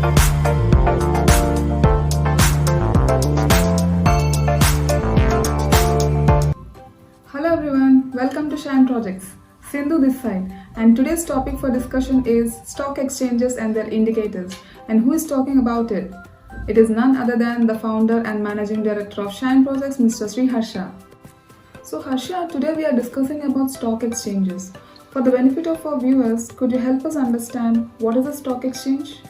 Hello everyone, welcome to Shine Projects. Sindhu this side, and today's topic for discussion is stock exchanges and their indicators. And who is talking about it? It is none other than the founder and managing director of Shine Projects, Mr. Sri Harsha. So Harsha, today we are discussing about stock exchanges. For the benefit of our viewers, could you help us understand what is a stock exchange?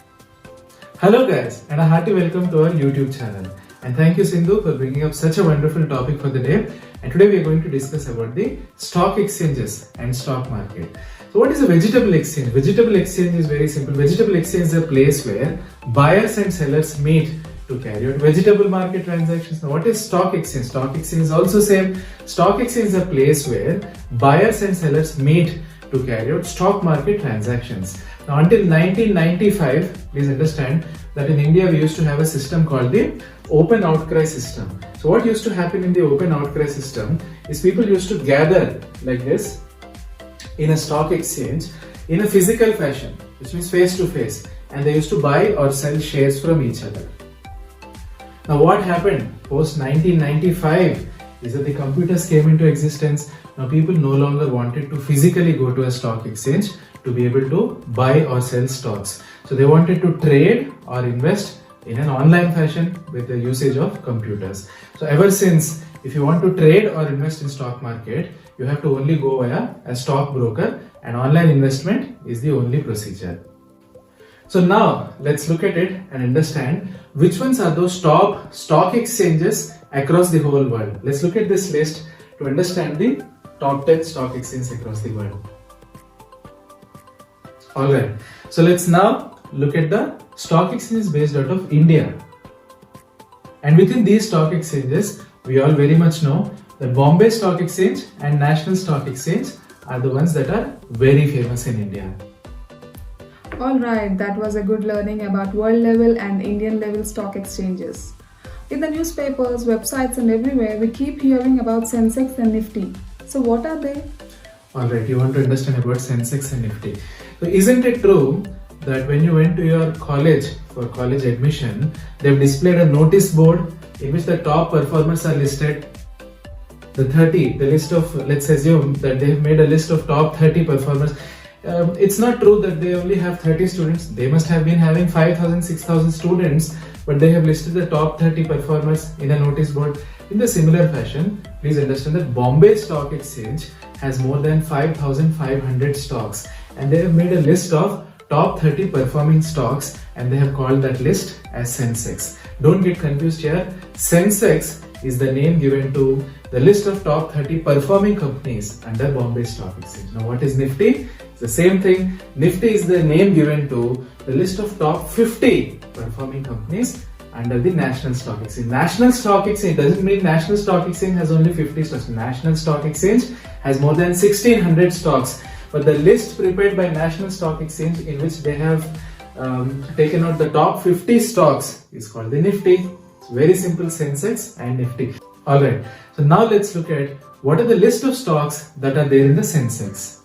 Hello guys, and a hearty welcome to our YouTube channel. And thank you Sindhu for bringing up such a wonderful topic for the day. And today we are going to discuss about the stock exchanges and stock market. So what is a vegetable exchange? Vegetable exchange is very simple. Vegetable exchange is a place where buyers and sellers meet to carry out vegetable market transactions. Now what is stock exchange? Stock exchange is also same. Stock exchange is a place where buyers and sellers meet to carry out stock market transactions. Now until 1995, please understand that in India we used to have a system called the open outcry system. So what used to happen in the open outcry system is people used to gather like this in a stock exchange in a physical fashion, which means face to face, and they used to buy or sell shares from each other. Now what happened post 1995 is that the computers came into existence. Now people no longer wanted to physically go to a stock exchange to be able to buy or sell stocks. So they wanted to trade or invest in an online fashion with the usage of computers. So ever since, if you want to trade or invest in stock market, you have to only go via a stockbroker, and online investment is the only procedure. So now let's look at it and understand which ones are those top stock exchanges across the whole world. Let's look at this list to understand the top 10 stock exchanges across the world. Alright, so let's now look at the stock exchanges based out of India. And within these stock exchanges, we all very much know that Bombay Stock Exchange and National Stock Exchange are the ones that are very famous in India. Alright, that was a good learning about world level and Indian level stock exchanges. In the newspapers, websites and everywhere, we keep hearing about Sensex and Nifty. So what are they? Alright, you want to understand about Sensex and Nifty. So isn't it true that when you went to your college for college admission, they've displayed a notice board in which the top performers are listed? The list of, let's assume that they've made a list of top 30 performers. It's not true that they only have 30 students. They must have been having 5,000, 6,000 students, but they have listed the top 30 performers in a notice board. In the similar fashion, please understand that Bombay Stock Exchange has more than 5,500 stocks, and they have made a list of top 30 performing stocks, and they have called that list as Sensex. Don't get confused here. Sensex is the name given to the list of top 30 performing companies under Bombay Stock Exchange. Now what is Nifty? It's the same thing. Nifty is the name given to the list of top 50 performing companies under the National Stock Exchange. National Stock Exchange doesn't mean National Stock Exchange has only 50 stocks. National Stock Exchange has more than 1600 stocks. But the list prepared by National Stock Exchange, in which they have taken out the top 50 stocks, is called the Nifty. It's very simple, Sensex and Nifty. Alright, so now let's look at what are the list of stocks that are there in the Sensex.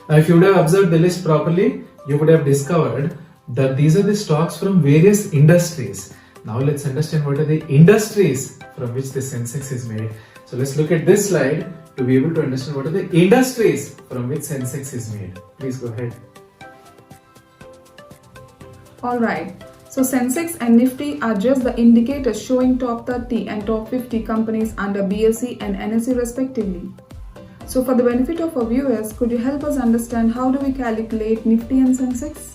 Now if you would have observed the list properly, you would have discovered that these are the stocks from various industries. Now let's understand what are the industries from which the Sensex is made. So let's look at this slide to be able to understand what are the industries from which Sensex is made. Please go ahead. Alright, so Sensex and Nifty are just the indicators showing top 30 and top 50 companies under BSE and NSE respectively. So for the benefit of our viewers, could you help us understand how do we calculate Nifty and Sensex?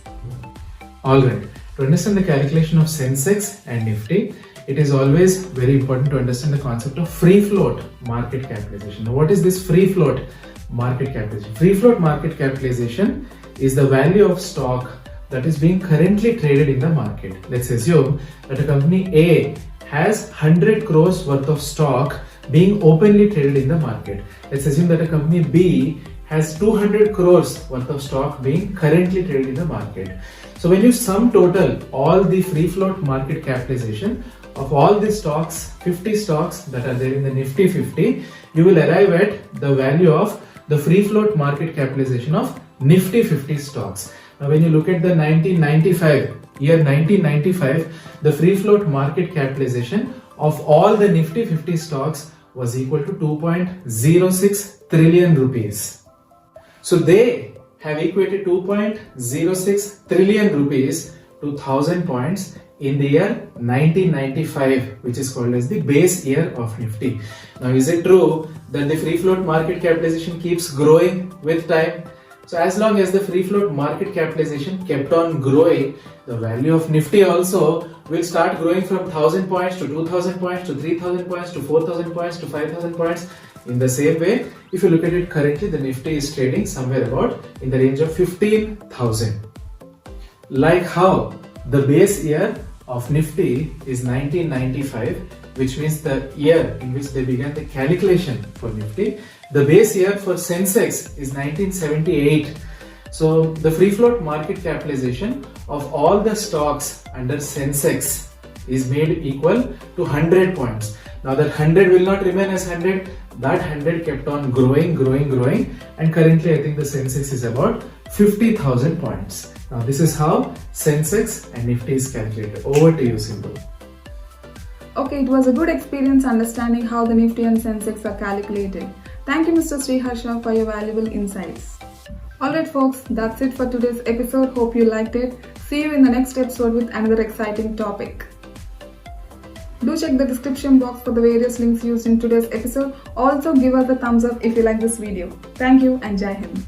Alright, to understand the calculation of Sensex and Nifty, it is always very important to understand the concept of free float market capitalization. Now what is this free float market capitalization? Free float market capitalization is the value of stock that is being currently traded in the market. Let's assume that a company A has 100 crores worth of stock being openly traded in the market. Let's assume that a company B has 200 crores worth of stock being currently traded in the market. So when you sum total all the free float market capitalization of all the stocks, 50 stocks that are there in the Nifty 50, you will arrive at the value of the free float market capitalization of Nifty 50 stocks. Now, when you look at the 1995, the free float market capitalization of all the Nifty 50 stocks was equal to 2.06 trillion rupees. So they have equated 2.06 trillion rupees to 1000 points in the year 1995, which is called as the base year of Nifty. Now, is it true that the free float market capitalization keeps growing with time? So as long as the free float market capitalization kept on growing, the value of Nifty also will start growing from 1000 points to 2000 points to 3000 points to 4000 points to 5000 points. In the same way, if you look at it currently, the Nifty is trading somewhere about in the range of 15,000. Like how the base year of Nifty is 1995, which means the year in which they began the calculation for Nifty. The base year for Sensex is 1978. So the free float market capitalization of all the stocks under Sensex is made equal to 100 points. Now that 100 will not remain as 100. That 100 kept on growing, and currently I think the Sensex is about 50,000 points. Now this is how Sensex and Nifty is calculated. Over to you, Sindhu. Okay, it was a good experience understanding how the Nifty and Sensex are calculated. Thank you, Mr. Sriharsha, for your valuable insights. Alright folks, that's it for today's episode. Hope you liked it. See you in the next episode with another exciting topic. Do check the description box for the various links used in today's episode. Also give us a thumbs up if you like this video. Thank you and Jai Hind.